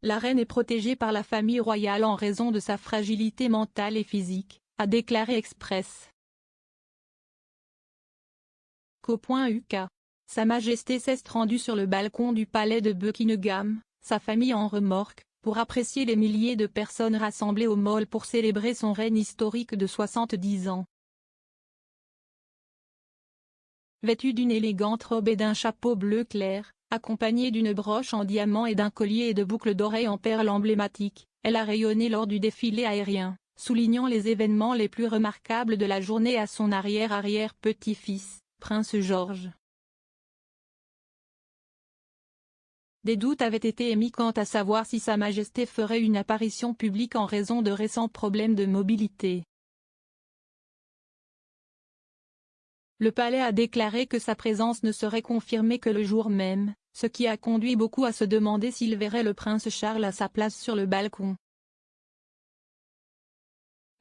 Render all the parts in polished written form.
La reine est protégée par la famille royale en raison de sa fragilité mentale et physique, a déclaré Express. Co.uk. Sa Majesté s'est rendue sur le balcon du palais de Buckingham, sa famille en remorque, pour apprécier les milliers de personnes rassemblées au Mall pour célébrer son règne historique de 70 ans. Vêtue d'une élégante robe et d'un chapeau bleu clair, accompagnée d'une broche en diamant et d'un collier et de boucles d'oreilles en perles emblématiques, elle a rayonné lors du défilé aérien, soulignant les événements les plus remarquables de la journée à son arrière-arrière-petit-fils, Prince George. Des doutes avaient été émis quant à savoir si Sa Majesté ferait une apparition publique en raison de récents problèmes de mobilité. Le palais a déclaré que sa présence ne serait confirmée que le jour même, ce qui a conduit beaucoup à se demander s'il verrait le prince Charles à sa place sur le balcon.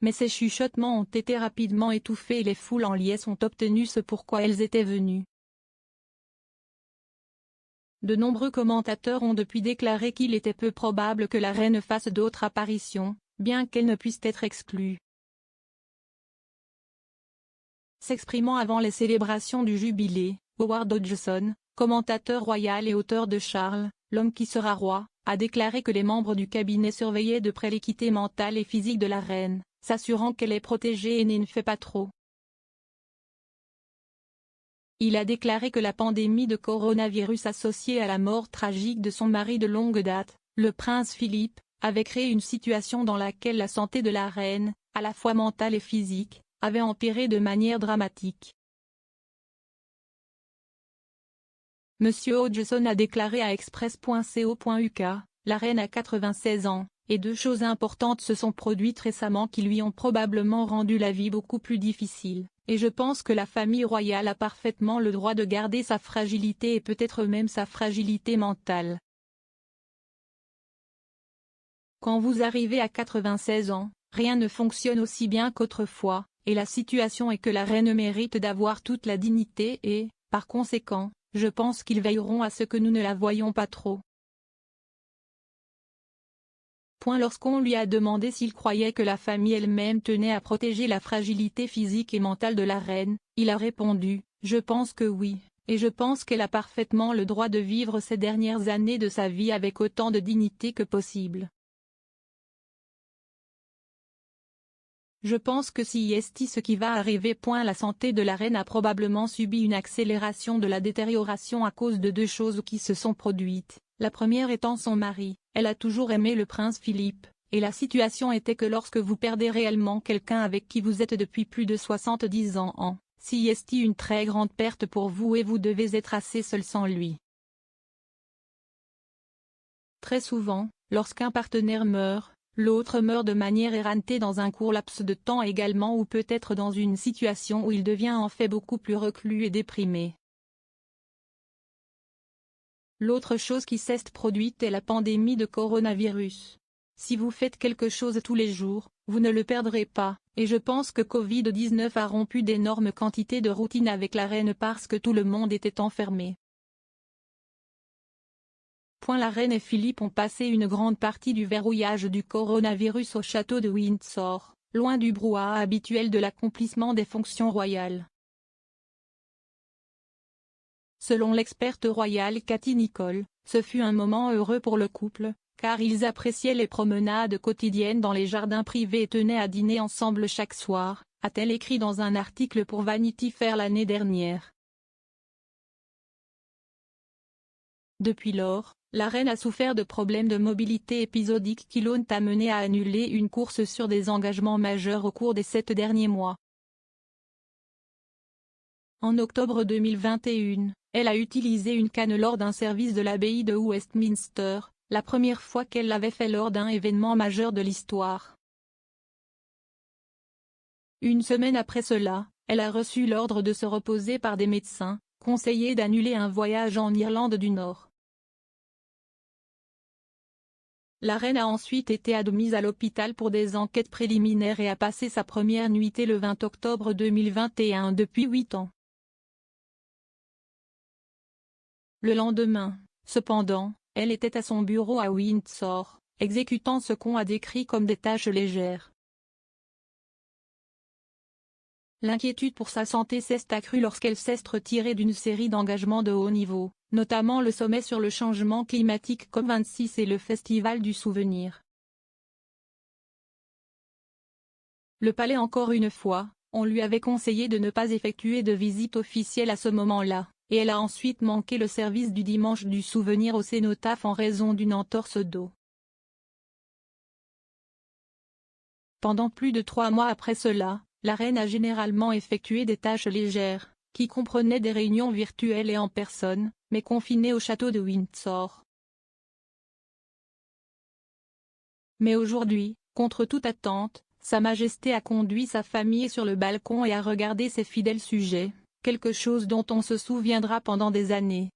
Mais ces chuchotements ont été rapidement étouffés et les foules en liesse ont obtenu ce pourquoi elles étaient venues. De nombreux commentateurs ont depuis déclaré qu'il était peu probable que la reine fasse d'autres apparitions, bien qu'elles ne puissent être exclues. S'exprimant avant les célébrations du jubilé, Howard Hodgson, commentateur royal et auteur de Charles, l'homme qui sera roi, a déclaré que les membres du cabinet surveillaient de près l'équité mentale et physique de la reine, s'assurant qu'elle est protégée et ne fait pas trop. Il a déclaré que la pandémie de coronavirus associée à la mort tragique de son mari de longue date, le prince Philippe, avait créé une situation dans laquelle la santé de la reine, à la fois mentale et physique, avait empiré de manière dramatique. M. Hodgson a déclaré à Express.co.uk, la reine a 96 ans, et deux choses importantes se sont produites récemment qui lui ont probablement rendu la vie beaucoup plus difficile, et je pense que la famille royale a parfaitement le droit de garder sa fragilité et peut-être même sa fragilité mentale. Quand vous arrivez à 96 ans, rien ne fonctionne aussi bien qu'autrefois, et la situation est que la reine mérite d'avoir toute la dignité et, par conséquent, je pense qu'ils veilleront à ce que nous ne la voyions pas trop. Lorsqu'on lui a demandé s'il croyait que la famille elle-même tenait à protéger la fragilité physique et mentale de la reine, il a répondu « Je pense que oui, et je pense qu'elle a parfaitement le droit de vivre ces dernières années de sa vie avec autant de dignité que possible. » Je pense que si est ce qui va arriver. La santé de la reine a probablement subi une accélération de la détérioration à cause de deux choses qui se sont produites, la première étant son mari. Elle a toujours aimé le prince Philippe, et la situation était que lorsque vous perdez réellement quelqu'un avec qui vous êtes depuis plus de 70 ans, si est une très grande perte pour vous et vous devez être assez seul sans lui. Très souvent, lorsqu'un partenaire meurt, l'autre meurt de manière éreintée dans un court laps de temps également ou peut-être dans une situation où il devient en fait beaucoup plus reclus et déprimé. L'autre chose qui s'est produite est la pandémie de coronavirus. Si vous faites quelque chose tous les jours, vous ne le perdrez pas, et je pense que Covid-19 a rompu d'énormes quantités de routine avec la reine parce que tout le monde était enfermé. La reine et Philippe ont passé une grande partie du verrouillage du coronavirus au château de Windsor, loin du brouhaha habituel de l'accomplissement des fonctions royales. Selon l'experte royale Cathy Nicholl, ce fut un moment heureux pour le couple, car ils appréciaient les promenades quotidiennes dans les jardins privés et tenaient à dîner ensemble chaque soir, a-t-elle écrit dans un article pour Vanity Fair l'année dernière. Depuis lors, la reine a souffert de problèmes de mobilité épisodiques qui l'ont amené à annuler une course sur des engagements majeurs au cours des 7 derniers mois. En octobre 2021, elle a utilisé une canne lors d'un service de l'abbaye de Westminster, la première fois qu'elle l'avait fait lors d'un événement majeur de l'histoire. Une semaine après cela, elle a reçu l'ordre de se reposer par des médecins, conseillés d'annuler un voyage en Irlande du Nord. La reine a ensuite été admise à l'hôpital pour des enquêtes préliminaires et a passé sa première nuitée le 20 octobre 2021 depuis 8 ans. Le lendemain, cependant, Elle était à son bureau à Windsor, exécutant ce qu'on a décrit comme des tâches légères. L'inquiétude pour sa santé s'est accrue lorsqu'elle s'est retirée d'une série d'engagements de haut niveau, notamment le sommet sur le changement climatique COP26 et le Festival du Souvenir. Le palais encore une fois, on lui avait conseillé de ne pas effectuer de visite officielle à ce moment-là, et elle a ensuite manqué le service du dimanche du souvenir au cénotaphe en raison d'une entorse d'eau. Pendant plus de 3 mois après cela, la reine a généralement effectué des tâches légères, qui comprenaient des réunions virtuelles et en personne, mais confinées au château de Windsor. Mais aujourd'hui, contre toute attente, Sa Majesté a conduit sa famille sur le balcon et a regardé ses fidèles sujets, quelque chose dont on se souviendra pendant des années.